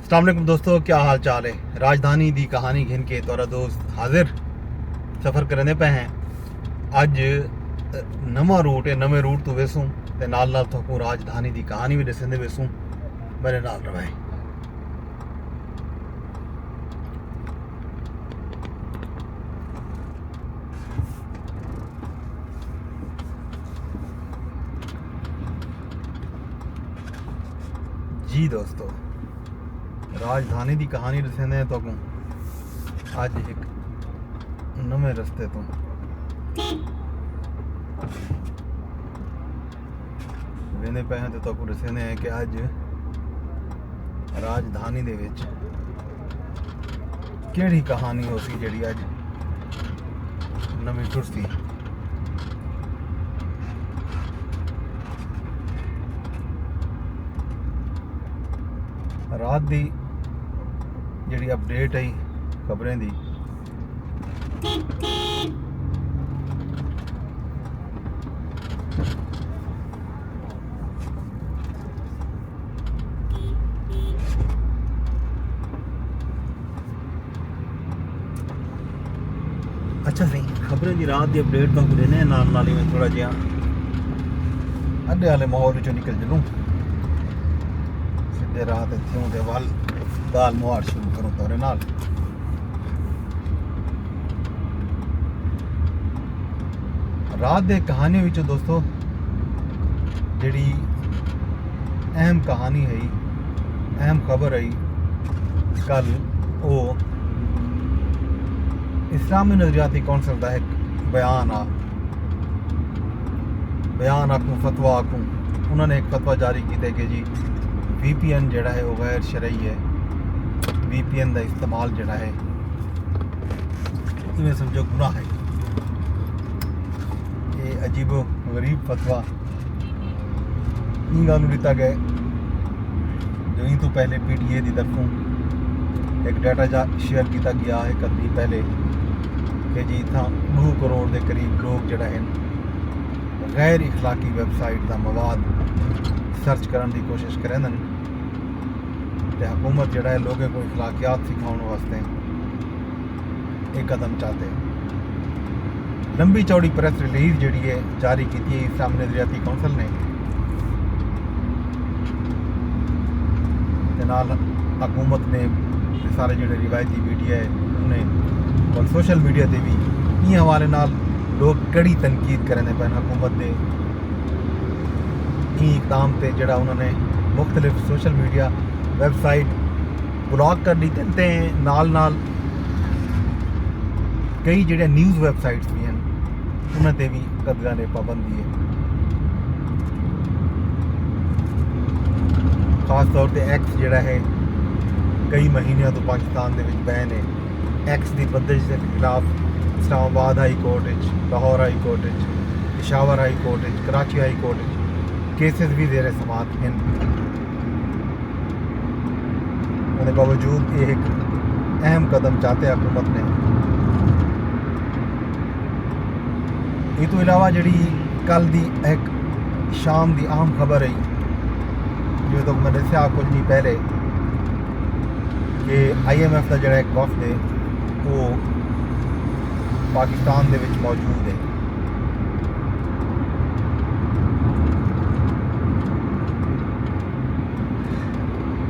अस्सलाम वालेकुम दोस्तों, क्या हाल चाल है। राजधानी दी कहानी घिन के तोरा दोस्त हाजिर सफ़र करने पे हैं। अज नवा रूट है, नवे रूट तो वेसूं ते नाल नाल तो राजधानी दी कहानी भी दसंदे वेसूं। मेरे नाल रवाए। जी दोस्तों, राजधानी दी कहानी दसने तो अज एक नवे रस्ते तो वेंदे पे हैं तो दसने हैं कि अज राजधानी दे विच केड़ी कहानी हो सी जिहड़ी अज नवी टुरसी। रात दी जिहड़ी अपडेट आई खबरें दी, अच्छा सही खबरें दी रात दी अपडेट तो देने नाल नाल ही मैं थोड़ा जिहा अड्डे वाले माहौल चो निकल चलूँ। सीधे रात इत्थों दे वल दाल मुहार शुरू करूँ तोरे नाल। रात दे कहानी विच दोस्तों जिहड़ी अहम कहानी है, अहम खबर आई कल वो इस्लामी नज़रियाती कौंसल का एक बयान आखूँ फतवा आखूँ। उन्होंने एक फतवा जारी किया कि जी VPN जड़ा है वो गैर शरई है। VPN का इस्तेमाल जड़ा है इवें समझो गुनाह है। ये अजीबो गरीब फतवा इन गल दिता गया जो इन तो पहले PTA की तरफों एक डाटा शेयर किया गया है कभी पहले कि जी इतना 2 करोड़ के करीब लोग जड़ा है गैर इखलाकी वेबसाइट का मवाद सर्च करने की कोशिश करें तो हुकूमत जड़ा है लोगों को इखलाकियात सिखाने वास्ते एक कदम चाहते हैं। लंबी चौड़ी प्रेस रिलीज जी है जारी की है इस्लामी नज़रियाती कौंसल ने नाल हुकूमत ने सारे जो रिवायती मीडिया है उन्हें और सोशल मीडिया से भी इन हवाले नाल लोग कड़ी तनकीद करने पैन हुकूमत के इकदाम से जड़ा उन्होंने मुख्तलिफ सोशल मीडिया वेबसाइट ब्लॉक कर दी ते नाल नाल कई जो न्यूज़ वेबसाइट्स भी हैं उन्होंने भी कदगा ने पाबंदी है। खास तौर पर एक्स जड़ा है कई महीनों तो पाकिस्तान के बैन है। एक्स की बंदिश के खिलाफ Islamabad high court, Lahore high court, Peshawar high court, Karachi high court cases भी जेर समात हैं। उनके बावजूद ये एक अहम कदम चाहते हुकूमत ने। इस तो इलावा जी कल की एक शाम की अहम खबर आई जो तो मैं दसिया कुछ नहीं पहले कि IMF का जड़ा एक वफद है वो पाकिस्तान दे विच मौजूद है।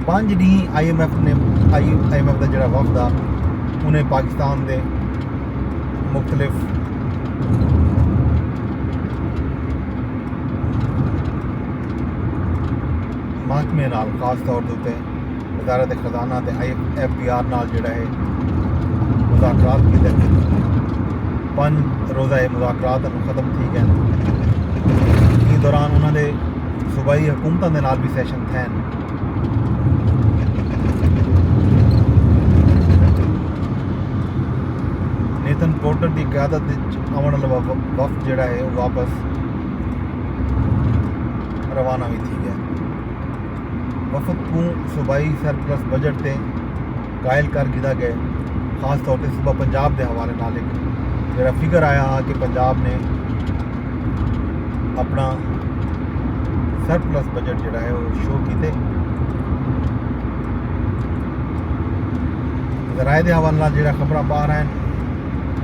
पांच दी IMF का जड़ा वफद आ उन्हें पाकिस्तान के मुख्तलिफ महकमे नाल खास तौर पर वजारत खजाना ते FBR नाल जड़ा है मुज़ाकरात कीते। 5 रोज़ा मुज़ाकरात खत्म थी गए। इस दौरान उन्होंने सूबाई हुकूमतों के नाल भी सैशन थे। नेथन पोर्टर की क़यादत आने वाला वफद जड़ा है वो वापस रवाना भी थी गया। वफद को सूबाई सरप्लस बजट से कायल कर दिया गया। खास तौर पर सूबा पंजाब के हवाले नाल एक जरा फिगर आया कि पंजाब ने अपना सरप्लस बजट जड़ा है वो शो किए। ذرائع کے حوالے نال جڑا خبراں باہر ہیں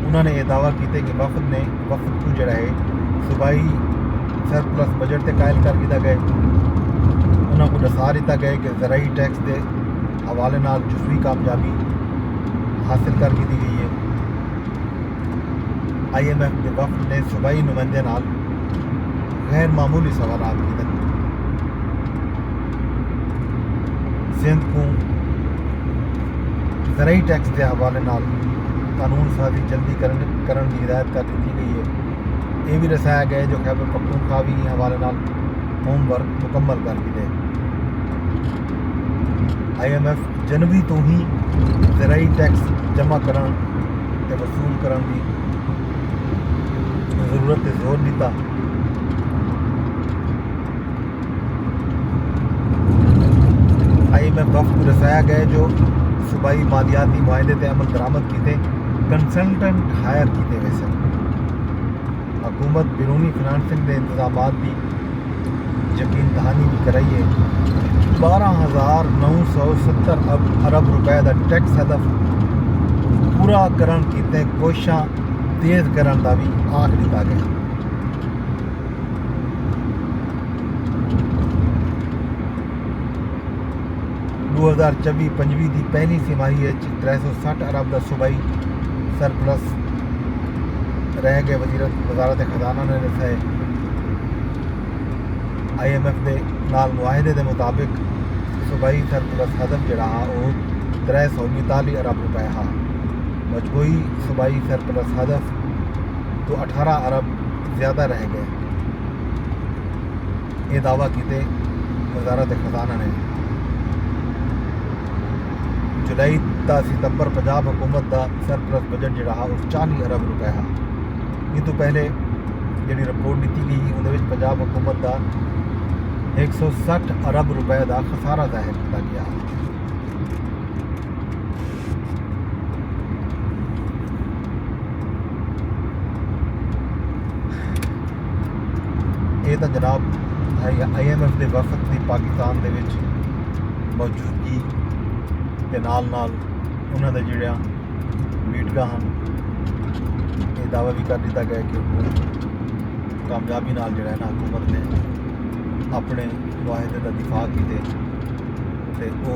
انہوں نے یہ دعویٰ کیتے کہ وفد کو جڑا ہے صوبائی سرپلس بجٹ تے قائل کر دیا گئے. انہوں کو دسا دیتا گئے کہ زرعی ٹیکس کے حوالے نال جزوی کامیابی حاصل کر دی گئی ہے. IMF کے وفد نے صوبائی نمائندے نال غیر معمولی سوالات کیتے. سندھ کو زرعی ٹیکس کے حوالے نال قانون سازی جلدی کرن کی ہدایت کر دی گئی ہے. یہ بھی دسایا گیا جو خیبر پختونخوا بھی حوالے نال ہوم ورک مکمل کر دی. IMF جنوری تو ہی زرعی ٹیکس جمع کرن تے وصول کرن کی ضرورت تے زور دیتا. IMF وفد کو دسایا گیا جو صوبائی مالیاتی معاہدے تے عمل درآمد کیتے کنسلٹنٹ ہائر کیتے ہوئے سن. حکومت بیرونی فنانسنگ کے انتظامات کی یقین دہانی بھی کرائی ہے. 12,970 ارب روپے کا ٹیکس ہدف پورا کرن کیتے کوششاں تیز کرن کا بھی آخ دیتا گیا. دو 2024-25 کی پہلی سماہی 360 ارب کا صوبائی سرپلس رہ گئے. وزارت خزانہ نے دسائے IMF دے نال معاہدے دے مطابق صوبائی سرپلس ہدف جڑا وہ 342 ارب روپے ہا. مجموعی صوبائی سرپلس ہدف تو 18 ارب زیادہ رہ گئے. یہ دعویٰ کیتے وزارت خزانہ نے. جولائی تا ستمبر پنجاب حکومت دا سرپلس بجٹ جڑا وہ 40 ارب روپے ہا. یہ تو پہلے جڑی رپورٹ دیتی گئی اندر پنجاب حکومت دا 160 ارب روپے دا خسارہ ظاہر کیا گیا. یہ تو جناب IMF کے وفد کی پاکستان دے وچ موجودگی کے نال انہوں نے جڑا میٹنگاں ہیں یہ دعویٰ بھی کر دیا گیا کہ کامیابی نال جڑا ہے نا حکومت نے اپنے معاہدے کا دفاع کیتے تے وہ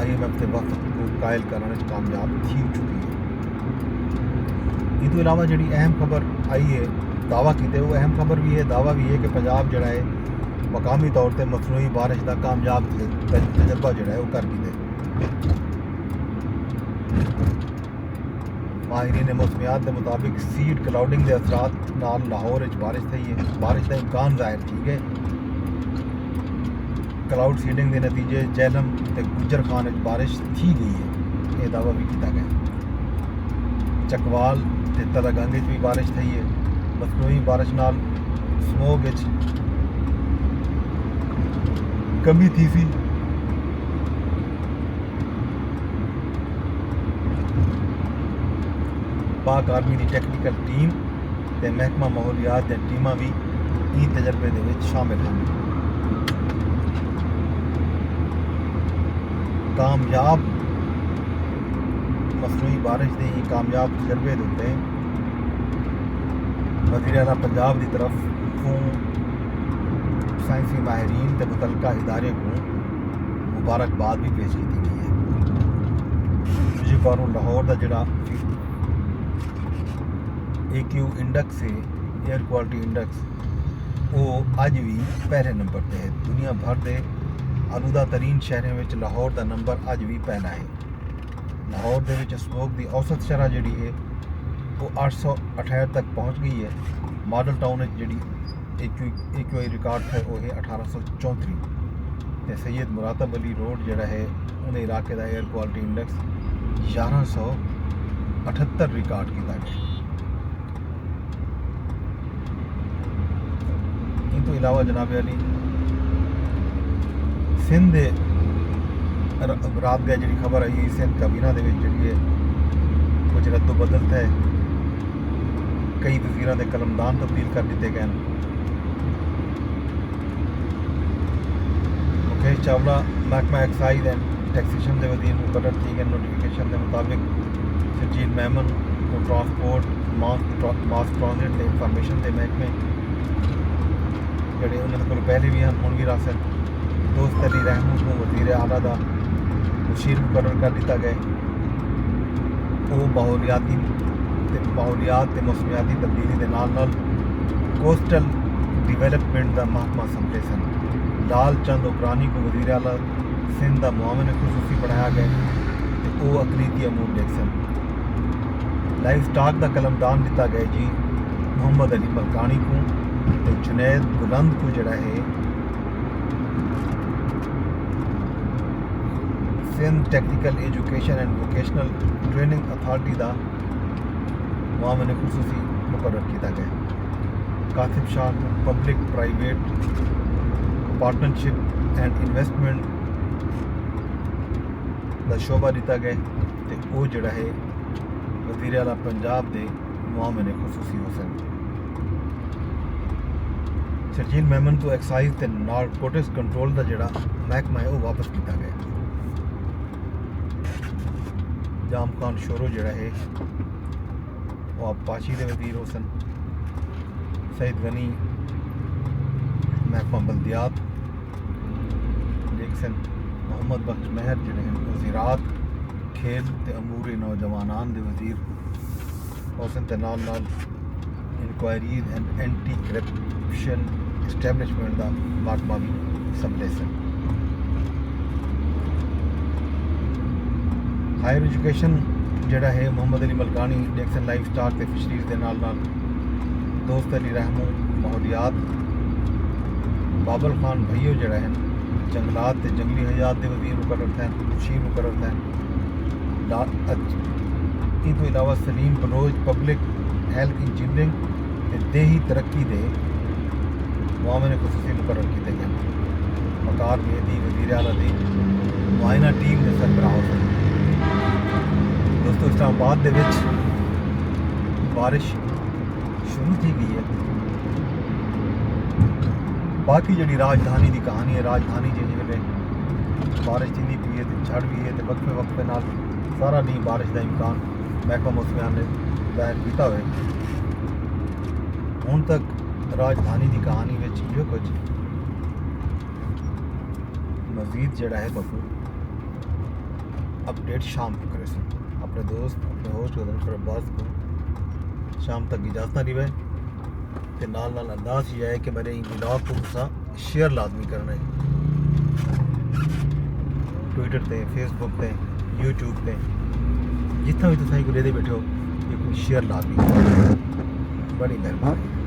IMF کے وفد کو قائل کرنے کامیاب تھی چکی ہے. یہ تو علاوہ جڑی اہم خبر آئی ہے دعویٰ کیتے وہ اہم خبر بھی ہے دعویٰ بھی ہے کہ پنجاب جڑا ہے مقامی طور پہ مصنوعی بارش کا کامیاب تجربہ جڑا ہے وہ کر کیتے. ماہرین موسمیات کے مطابق سیڈ کلاؤڈنگ کے اثرات نال لاہور بارش تھی ہے. بارش کا امکان ظاہر ٹھیک ہے. کلاؤڈ سیڈنگ کے نتیجے جہلم تے گجر خان بارش تھی گئی ہے. یہ دعویٰ بھی کیا گیا. چکوال تے تلگنگ بھی بارش تھی ہے. مصنوعی بارش نال سموگ کمی تھی سی. پاک آرمی کی ٹیکنیکل ٹیم تے محکمہ ماحولیات دے ٹیماں بھی اس تجربے دے وچ شامل ہیں. کامیاب مصنوعی بارش دے ہی کامیاب تجربے دیتے ہیں. وزیر اعلیٰ پنجاب کی طرف سائنسی ماہرین تے متعلقہ ادارے کو مبارکباد بھی پیش کی گئی ہے. دوسری باروں لاہور کا جڑا AQ انڈیکس ہے ایئر کوالٹی انڈیکس وہ اج بھی پہلے نمبر پہ ہے. دنیا بھر کے آلودہ ترین شہروں میں لاہور کا نمبر اج بھی پہلا ہے. لاہور دے وچ اسموگ کی اوسط شرح جڑی ہے وہ 868 تک پہنچ گئی ہے. ماڈل ٹاؤن جڑی AQI ریکارڈ ہے وہ ہے 1834. سید مراتب علی روڈ جڑا ہے انہیں علاقے کا ایئر کوالٹی انڈیکس 1178 ریکارڈ کیا گیا. ان تو علاوہ جناب علی سندھ رات گئے جی خبر آئی سندھ کابینہ دے جی ہے کچھ رد و بدل ہے. کئی وزیراں دے قلمدان تبدیل کر دیتے گئے. مکیش چاولہ محکمہ ایکسائز اینڈ टैक्सेशन के वजीर मुकर्रर की गए नोटिफिकेशन के मुताबिक शर्जील मेमन को ट्रांसपोर्ट मास ट्रांजिट ते इंफॉर्मेशन के महकमे ਜਿਹੜੇ ਉਹਨਾਂ ਕੋਲ ਪਹਿਲੇ ਵੀ ਹਨ ਹੁਣ ਵੀ ਰਾਸਨ ਦੋਸਤ ਅਲੀ ਰਹਿਮੂ ਨੂੰ ਵਜ਼ੀਰ ਆਲਾ ਦਾ ਮੁਸ਼ੀਰ ਮੁਕਰਰ ਕਰ ਦਿੱਤਾ ਗਿਆ ਉਹ ਮਾਹੌਲਿਆਤ ਤੇ ਮੌਸਮੀਆਤੀ ਤਬਦੀਲੀ ਦੇ ਨਾਲ ਕੋਸਟਲ ਡਿਵੈਲਪਮੈਂਟ ਦਾ ਮਹਿਕਮਾ ਸੰਭਲੇ ਸਨ ਲਾਲ ਚੰਦ ਉਕਰਾਨੀ को वजीर आला सिंध का मुआवन खसूसी बनाया गया तो वो अकलीती अमूर देख सन लाइफ स्टॉक का कलमदान दिता गया जी मोहम्मद अली मलकानी को तो जुनैद बुलंद को जड़ा है Sindh technical education and vocational training authority का मुआवन खसूसी मुकर्रर किया गया कासिम शाह को public private partnership and investment का शोभा दिता गया तो वो जड़ा है वज़ीर आला पंजाब के मुआवन खसूसी हो सन शर्जील मेमन को एक्साइज ते नारकोटिक्स कंट्रोल का जड़ा महकमा है वो वापस किया गया जाम खान शोरो जड़ा है वो आपाशी के वजीर हो सन सईद गनी महकमा बल्दियात सन मोहम्मद बख्श महर जड़े हैं वज़ीरात खेल ते अमूरी नौजवानान दे वज़ीर होसन ते नाल inquiries and anti corruption establishment का महकमा भी संभले सन हायर एजुकेशन जड़ा है मोहम्मद अली मलकानी डेक्सन लाइफ स्टॉक ते फिशरीज के नाल दोस्त अली रहमू माहौलियात बाबल खान भैयो जड़ा है जंगलात ते जंगली हयात के वजीर मुकर्रर थे मुशीर मुकर्रर थे इन तो इलावा Salim Baloch public health engineering ते देही तरक्की के मुआवन खसूसी मुकर्रर किए गए मकार मेहदी वजीर आला की मुआयना टीम के सरबराह हो सन दोस्तों इस्लामाबाद दे विच बारिश शुरू की गई है बाकी जी राजधानी की कहानी है राजधानी जिस वे बारिश थी पी है तो झड़ भी है तो वक्फे वक्फे नाल सारा नहीं बारिश का इम्कान महकमा मौसमियात ने जाहिर किया हुए हुण तक राजधानी की कहानी में जो कुछ मजीद जड़ा है तो अपडेट शाम को करे सन अपने दोस्त अपने होस्ट अब्बास को शाम तक इजाजत नहीं रहे ते नाल अंदाज ये है कि मेरे व्लॉग को तुसा शेयर लाजमी करना है ट्विटर ते फेसबुक ते यूट्यूब ते जितना भी तुसा को लेते बैठे हो ये शेयर लाजमी बड़ी मेहरबानी।